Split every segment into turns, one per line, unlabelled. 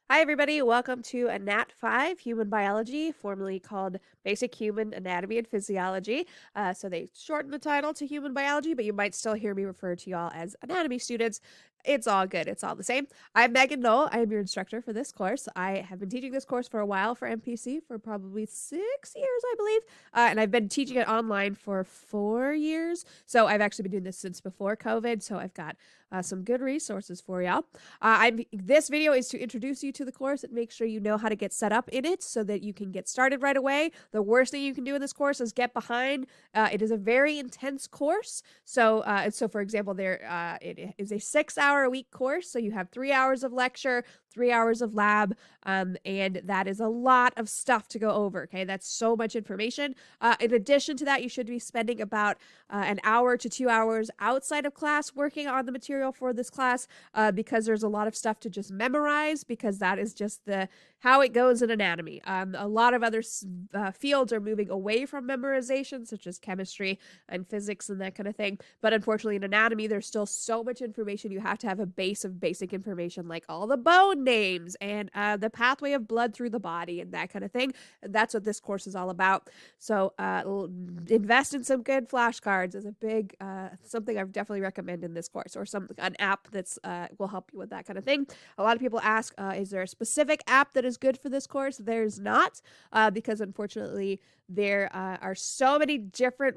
Hi, everybody. Welcome to Anat5 Human Biology, formerly called Basic Human Anatomy and Physiology. So they shortened the title to Human Biology, but you might still hear me refer to y'all as anatomy students. It's all good. It's all the same. I'm Megan Knoll. I am your instructor for this course. I have been teaching this course for a while for MPC for probably 6 years, I believe. And I've been teaching it online for 4 years. So I've actually been doing this since before COVID. So I've got some good resources for y'all. This video is to introduce you to the course and make sure you know how to get set up in it so that you can get started right away. The worst thing you can do in this course is get behind. It is a very intense course. So for example, it is a 6-hour-a-week course. So you have 3 hours of lecture, 3 hours of lab, and that is a lot of stuff to go over. Okay, that's so much information. In addition to that, you should be spending about an hour to 2 hours outside of class working on the material for this class, because there's a lot of stuff to just memorize, because that is just how it goes in anatomy. A lot of other fields are moving away from memorization, such as chemistry and physics and that kind of thing. But unfortunately, in anatomy, there's still so much information. You have to have a base of basic information, like all the bone names and the pathway of blood through the body and that kind of thing. And that's what this course is all about. So invest in some good flashcards is a big something I definitely recommend in this course, or an app that's will help you with that kind of thing. A lot of people ask, is there a specific app that is good for this course? There's not, because unfortunately there are so many different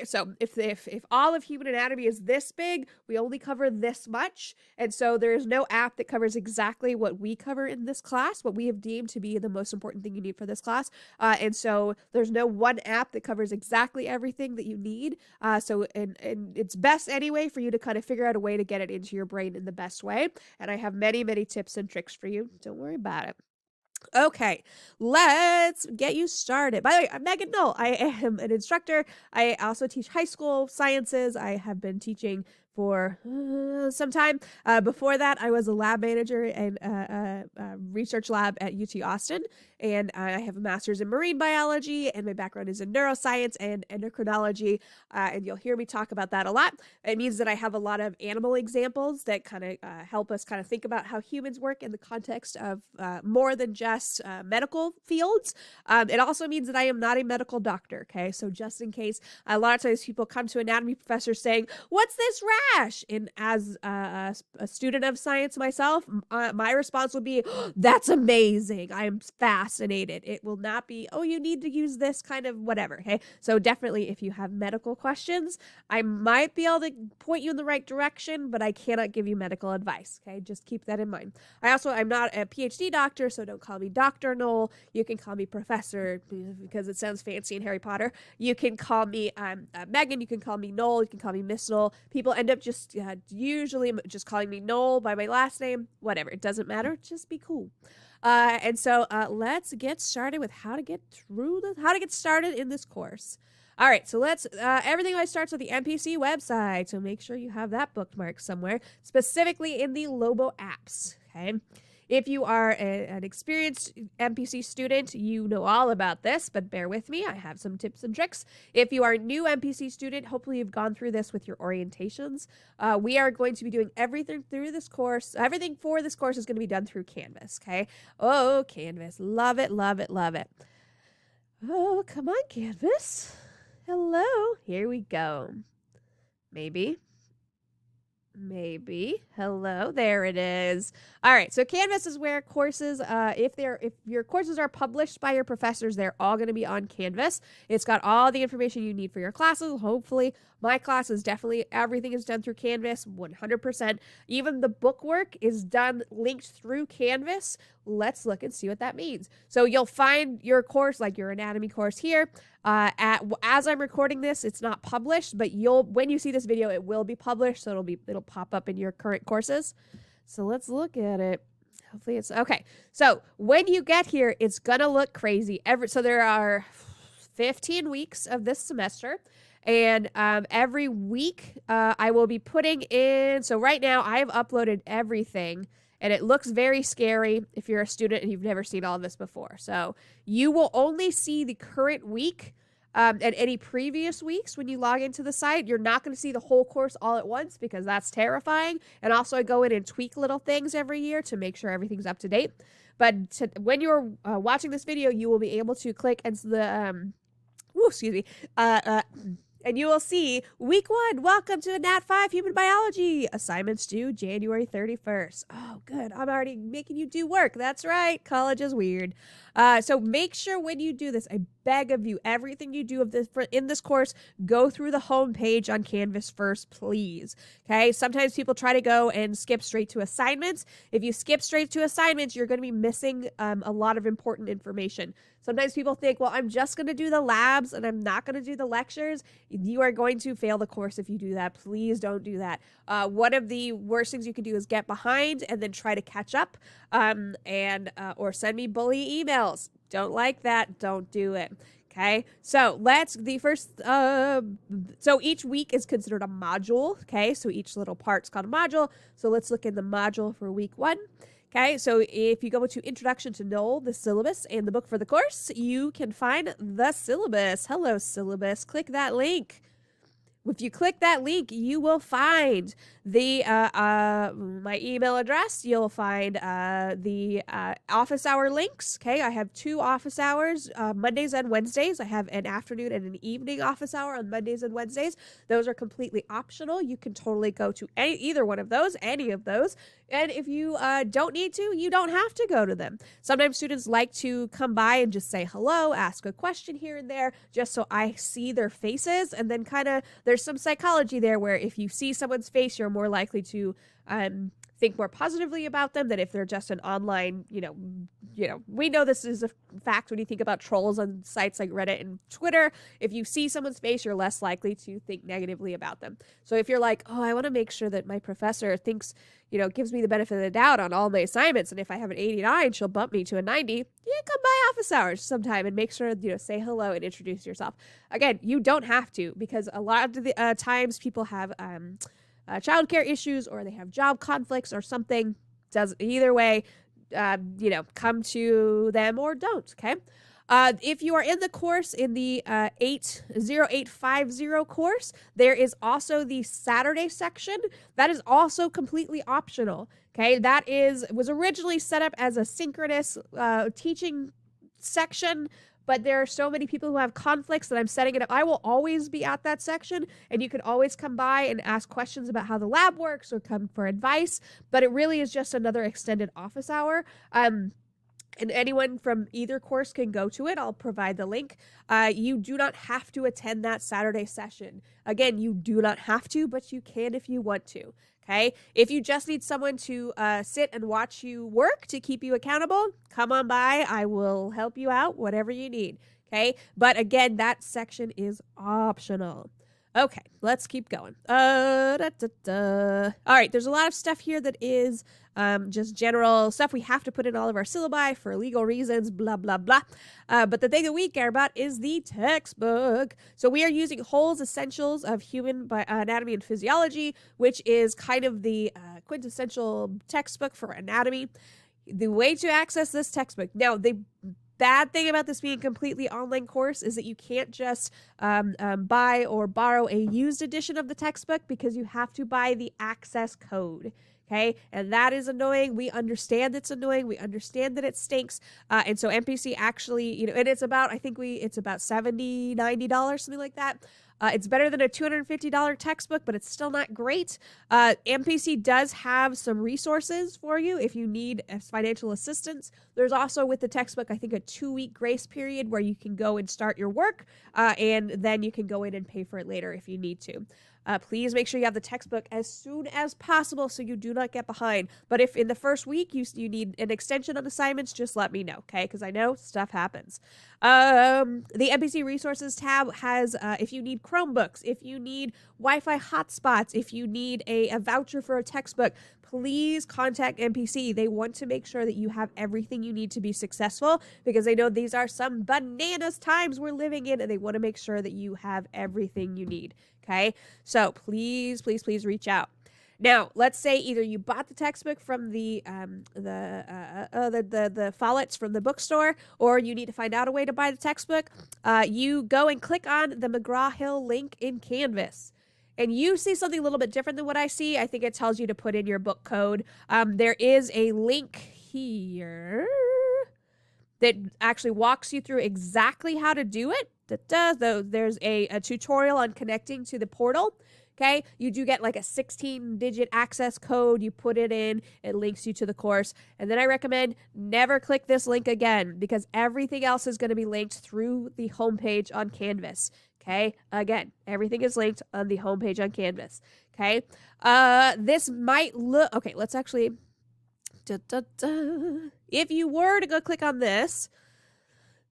so if all of human anatomy is this big, we only cover this much, and so there's no app that covers exactly what we cover in this class, what we have deemed to be the most important thing you need for this class. And so there's no one app that covers exactly everything that you need. And it's best anyway for you to kind of figure out a way to get it into your brain in the best way. And I have many, many tips and tricks for you. Don't worry about it. Okay, let's get you started. By the way, I'm Megan Knoll. I am an instructor. I also teach high school sciences. I have been teaching for some time. Before that, I was a lab manager in a research lab at UT Austin, and I have a master's in marine biology, and my background is in neuroscience and endocrinology, and you'll hear me talk about that a lot. It means that I have a lot of animal examples that kind of help us kind of think about how humans work in the context of more than just medical fields. It also means that I am not a medical doctor, okay? So just in case, a lot of times people come to anatomy professors saying, "What's this rash?" And as a student of science myself, my response would be, "Oh, that's amazing. I'm fascinated." It will not be, "Oh, you need to use this kind of whatever," okay? So definitely if you have medical questions, I might be able to point you in the right direction, but I cannot give you medical advice, okay? Just keep that in mind. I'm not a PhD doctor, so don't call me Dr. Knoll. You can call me Professor because it sounds fancy in Harry Potter. You can call me Megan. You can call me Knoll. You can call me Miss Knoll. People end up just usually just calling me Knoll by my last name. Whatever. It doesn't matter. Just be cool. And so let's get started with how to get started in this course. All right, so everything always starts with the MPC website, so make sure you have that bookmarked somewhere, specifically in the Lobo apps, okay? If you are an experienced MPC student, you know all about this, but bear with me. I have some tips and tricks. If you are a new MPC student, hopefully you've gone through this with your orientations. We are going to be doing everything through this course. Everything for this course is going to be done through Canvas, okay? Oh, Canvas. Love it, love it, love it. Oh, come on, Canvas. Hello. Here we go. Maybe. Hello. There it is. All right. So Canvas is where courses, if your courses are published by your professors, they're all going to be on Canvas. It's got all the information you need for your classes. Hopefully, my class is definitely, everything is done through Canvas, 100%. Even the bookwork is done, linked through Canvas. Let's look and see what that means. So you'll find your course, like your anatomy course here. As I'm recording this, it's not published, but when you see this video, it will be published. So it'll pop up in your current courses. So let's look at it. Hopefully it's okay. So when you get here, it's gonna look crazy. So there are 15 weeks of this semester. And every week I will be putting in, so right now I have uploaded everything, and it looks very scary if you're a student and you've never seen all of this before. So you will only see the current week And any previous weeks when you log into the site, you're not going to see the whole course all at once because that's terrifying. And also I go in and tweak little things every year to make sure everything's up to date. But when you're watching this video, you will be able to click into the, excuse me, and you will see week 1, welcome to Anat5 Human Biology. Assignments due January 31st. Oh, good. I'm already making you do work. That's right. College is weird. So make sure when you do this, I beg of you, everything you do in this course, go through the home page on Canvas first, please. Okay. Sometimes people try to go and skip straight to assignments. If you skip straight to assignments, you're going to be missing a lot of important information. Sometimes people think, well, I'm just going to do the labs and I'm not going to do the lectures. You are going to fail the course if you do that. Please don't do that. One of the worst things you can do is get behind and then try to catch up or send me bully emails. Don't like that. Don't do it. Okay, so so each week is considered a module. Okay, so each little part's called a module. So let's look in the module for week 1. Okay, so if you go to Introduction to Knoll, the syllabus, and the book for the course, you can find the syllabus. Hello, syllabus. Click that link. If you click that link, you will find the my email address. You'll find the office hour links. Okay, I have 2 office hours, Mondays and Wednesdays. I have an afternoon and an evening office hour on Mondays and Wednesdays. Those are completely optional. You can totally go to either one of those, any of those. And if you don't need to, you don't have to go to them. Sometimes students like to come by and just say hello, ask a question here and there, just so I see their faces. And then kind of there's some psychology there where if you see someone's face, you're more likely to think more positively about them than if they're just an online, we know this is a fact when you think about trolls on sites like Reddit and Twitter. If you see someone's face, you're less likely to think negatively about them. So if you're like, oh, I want to make sure that my professor thinks, gives me the benefit of the doubt on all my assignments, and if I have an 89, she'll bump me to a 90, yeah, come by office hours sometime and make sure, say hello and introduce yourself. Again, you don't have to, because a lot of the times people have childcare issues or they have job conflicts or something. Does either way, come to them or don't. Okay. If you are in the course in the 80850 course, there is also the Saturday section. That is also completely optional. Okay. That was originally set up as a synchronous teaching section, but there are so many people who have conflicts that I'm setting it up. I will always be at that section, and you can always come by and ask questions about how the lab works or come for advice, but it really is just another extended office hour. And anyone from either course can go to it. I'll provide the link. You do not have to attend that Saturday session. Again, you do not have to, but you can if you want to. Okay. If you just need someone to sit and watch you work to keep you accountable, come on by. I will help you out, whatever you need. Okay. But again, that section is optional. Okay, let's keep going. All right, there's a lot of stuff here that is just general stuff we have to put in all of our syllabi for legal reasons, blah, blah, blah. But the thing that we care about is the textbook. So we are using Hull's Essentials of Human Anatomy and Physiology, which is kind of the quintessential textbook for anatomy. The way to access this textbook, now, the bad thing about this being a completely online course is that you can't just buy or borrow a used edition of the textbook, because you have to buy the access code. Okay, and that is annoying. We understand it's annoying. We understand that it stinks. And so MPC actually, and it's about, I think it's about $70, $90, something like that. It's better than a $250 textbook, but it's still not great. MPC does have some resources for you if you need financial assistance. There's also, with the textbook, I think a 2-week grace period where you can go and start your work, and then you can go in and pay for it later if you need to. Please make sure you have the textbook as soon as possible so you do not get behind. But if in the first week you need an extension on assignments, just let me know, okay? Because I know stuff happens. The MPC Resources tab has, if you need Chromebooks, if you need Wi-Fi hotspots, if you need a voucher for a textbook, please contact MPC. They want to make sure that you have everything you need to be successful, because they know these are some bananas times we're living in, and they want to make sure that you have everything you need. Okay, so please, please, please reach out. Now, let's say either you bought the textbook from the follets from the bookstore, or you need to find out a way to buy the textbook. You go and click on the McGraw-Hill link in Canvas. And you see something a little bit different than what I see. I think it tells you to put in your book code. There is a link here that actually walks you through exactly how to do it. There's a tutorial on connecting to the portal. Okay, you do get like a 16-digit access code. You put it in, it links you to the course. And then I recommend never click this link again, because everything else is going to be linked through the homepage on Canvas. Okay, again, everything is linked on the homepage on Canvas. Okay, this might look, okay, let's actually, if you were to go click on this,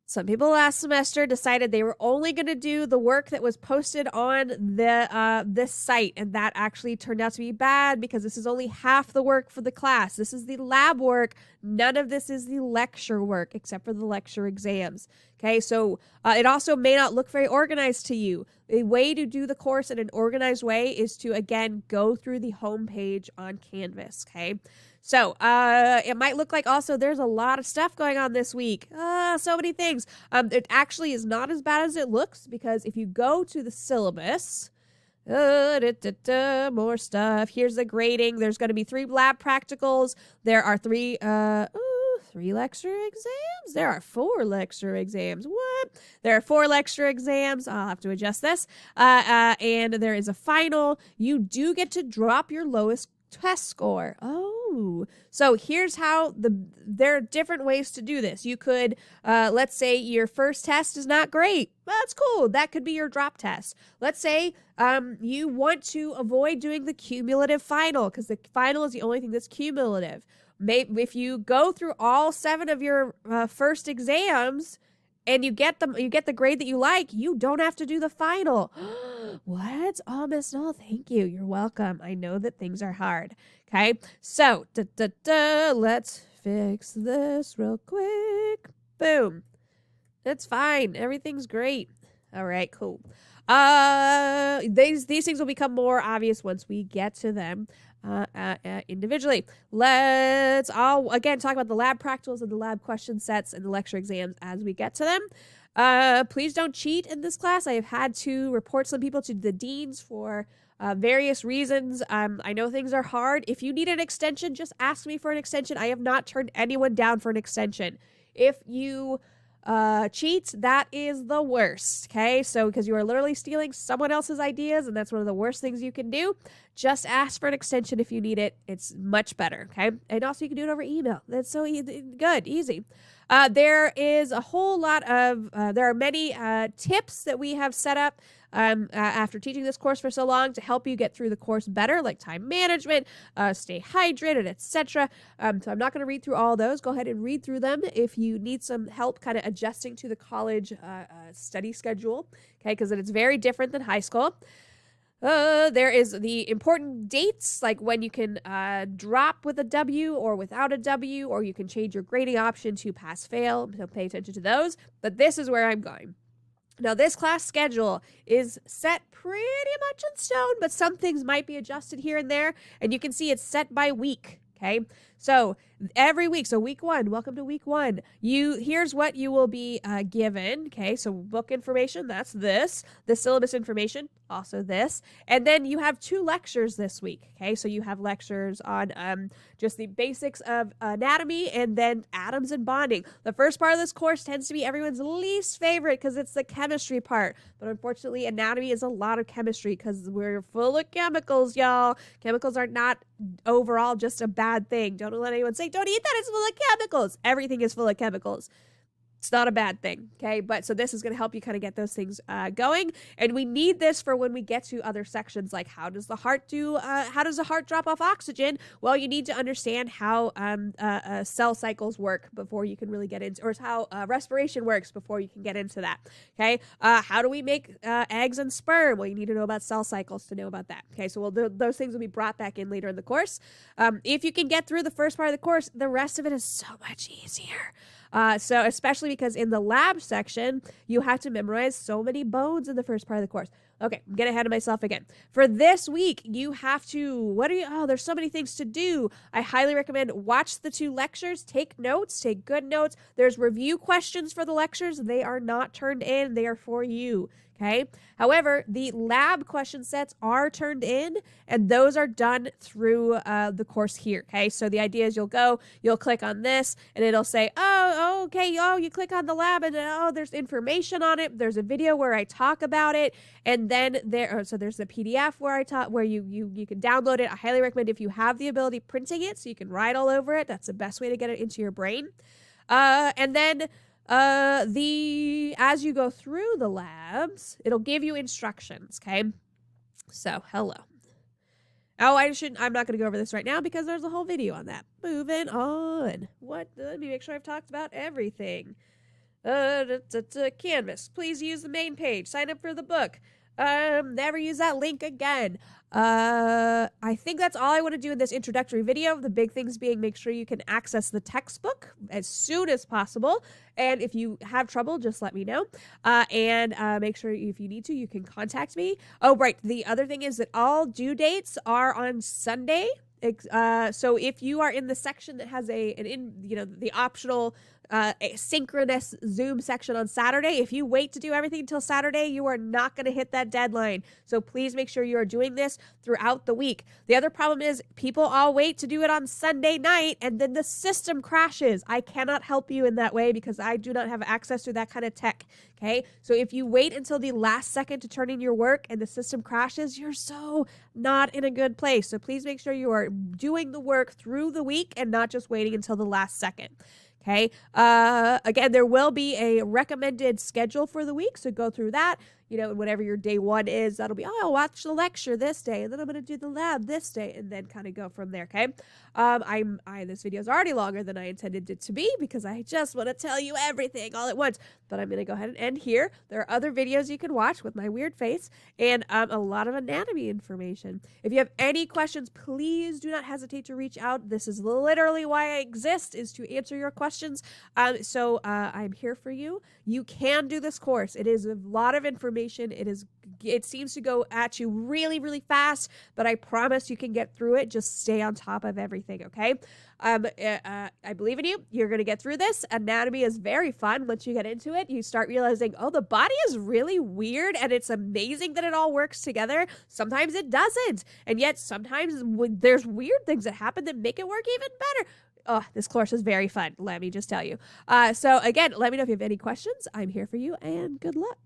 some people last semester decided they were only going to do the work that was posted on this site, and that actually turned out to be bad, because this is only half the work for the class. This is the lab work. None of this is the lecture work, except for the lecture exams. Okay, so it also may not look very organized to you. A way to do the course in an organized way is to, again, go through the homepage on Canvas. Okay. So, it might look like also there's a lot of stuff going on this week. So many things. It actually is not as bad as it looks, because if you go to the syllabus, more stuff. Here's the grading. There's going to be 3 lab practicals. There are 3 lecture exams. There are 4 lecture exams. What? There are 4 lecture exams. I'll have to adjust this. And there is a final. You do get to drop your lowest test score. Oh, so here's how there are different ways to do this. You could, let's say your first test is not great. That's cool. That could be your drop test. Let's say you want to avoid doing the cumulative final, because the final is the only thing that's cumulative. If you go through all 7 of your first exams, and you get the grade that you like, you don't have to do the final. What? Oh, Miss Null, thank you. You're welcome. I know that things are hard. Okay, so let's fix this real quick. Boom. It's fine. Everything's great. All right, cool. These things will become more obvious once we get to them individually. Let's again talk about the lab practicals and the lab question sets and the lecture exams as we get to them. Please don't cheat in this class. I have had to report some people to the deans for various reasons. I know things are hard. If you need an extension, just ask me for an extension. I have not turned anyone down for an extension. If you cheat, that is the worst. Okay, so because you are literally stealing someone else's ideas, and that's one of the worst things you can do. Just ask for an extension if you need it. It's much better. Okay, and also you can do it over email. That's so good, easy. There is a whole lot of there are many tips that we have set up after teaching this course for so long to help you get through the course better, like time management, stay hydrated, etc. So I'm not going to read through all those. Go ahead and read through them if you need some help kind of adjusting to the college study schedule, okay, because it's very different than high school. There is the important dates, like when you can drop with a W or without a W, or you can change your grading option to pass fail. So pay attention to those. But this is where I'm going. Now, this class schedule is set pretty much in stone, but some things might be adjusted here and there. And you can see it's set by week. Okay, so every week, so week 1, welcome to week 1. Here's what you will be given. Okay, so book information, that's this. The syllabus information, also this. And then you have 2 lectures this week. Okay, so you have lectures on just the basics of anatomy and then atoms and bonding. The first part of this course tends to be everyone's least favorite because it's the chemistry part. But unfortunately, anatomy is a lot of chemistry because we're full of chemicals, y'all. Chemicals are not overall just a bad thing. Don't let anyone say, don't eat that, it's full of chemicals. Everything is full of chemicals. It's not a bad thing, okay? But so this is going to help you kind of get those things going. And we need this for when we get to other sections, like how does the heart drop off oxygen? Well, you need to understand how cell cycles work before you can really get into, or how respiration works before you can get into that, okay? How do we make eggs and sperm? Well, you need to know about cell cycles to know about that, okay? So those things will be brought back in later in the course. If you can get through the first part of the course, the rest of it is so much easier. So especially because in the lab section, you have to memorize so many bones in the first part of the course. Okay, I'm getting ahead of myself again. For this week, you have to, there's so many things to do. I highly recommend watch the 2 lectures, take notes, take good notes. There's review questions for the lectures. They are not turned in, they are for you. Okay. However, the lab question sets are turned in, and those are done through the course here. Okay. So the idea is you'll click on this, and it'll say, okay. Oh, you click on the lab, and there's information on it. There's a video where I talk about it, and then there's a PDF where I talk, where you can download it. I highly recommend, if you have the ability, printing it so you can write all over it. That's the best way to get it into your brain. And then as you go through the labs, it'll give you instructions. Okay. So hello. I'm not going to go over this right now because there's a whole video on that. Moving on. Let me make sure I've talked about everything. Canvas. Please use the main page. Sign up for the book. Never use that link again. I think that's all I want to do in this introductory video. The big things being, make sure you can access the textbook as soon as possible. And if you have trouble, just let me know. And make sure if you need to, you can contact me. Oh, right. The other thing is that all due dates are on Sunday. So if you are in the section that has the optional synchronous Zoom section on Saturday, if you wait to do everything until Saturday, you are not going to hit that deadline. So please make sure you are doing this throughout the week. The other problem is people all wait to do it on Sunday night, and then the system crashes. I cannot help you in that way because I do not have access to that kind of tech. Okay. So if you wait until the last second to turn in your work and the system crashes, you're so not in a good place. So please make sure you are doing the work through the week and not just waiting until the last second. Okay. Again, there will be a recommended schedule for the week. So go through that, and whatever your day 1 is, that'll be, I'll watch the lecture this day, and then I'm going to do the lab this day, and then kind of go from there. Okay. This video is already longer than I intended it to be because I just want to tell you everything all at once, but I'm going to go ahead and end here. There are other videos you can watch with my weird face and a lot of anatomy information. If you have any questions, please do not hesitate to reach out. This is literally why I exist, is to answer your questions. So I'm here for you. You can do this course. It is a lot of information. It seems to go at you really, really fast, but I promise you can get through it. Just stay on top of everything, okay? I believe in you. You're going to get through this. Anatomy is very fun. Once you get into it, you start realizing, the body is really weird, and it's amazing that it all works together. Sometimes it doesn't. And yet sometimes there's weird things that happen that make it work even better. Oh, this course is very fun. Let me just tell you. So again, let me know if you have any questions. I'm here for you, and good luck.